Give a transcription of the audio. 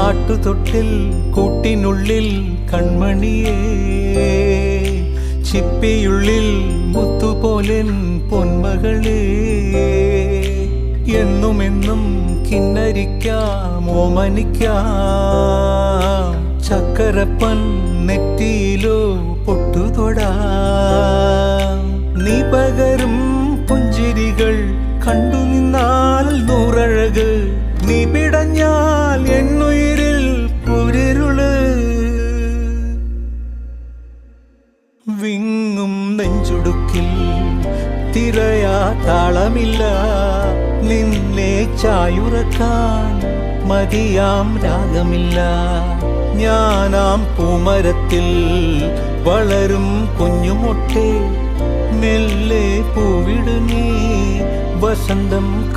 ആട്ടുതൊട്ടിൽ കൂട്ടിനുള്ളിൽ കൺമണിയേ, ചിപ്പിയുള്ളിൽ മുത്തുപോലെൻ പൊന്മകളേ, എന്നുമെന്നും കിന്നരിക്കാം ഓമനിക്കാം, ചക്കരപ്പൻ നെറ്റിയിലോ പൊട്ടുതൊടാം. നീ പകരും പുഞ്ചിരികൾ കണ്ടു നിന്നാൽ നൂറഴക്, നീ പിടഞ്ഞാൽ എന്നുയിരിൽ കുരിരുള്. വിങ്ങും നെഞ്ചുടുക്കിൽ തിരയാ താളമില്ല, നിന്നെ ചായുറക്കാൻ മതിയാം രാഗമില്ല. ഞാനാം പൂമരത്തിൽ വളരും കുഞ്ഞുമൊട്ടെ, മെല്ലെ പൂവിടു നീ വസന്തം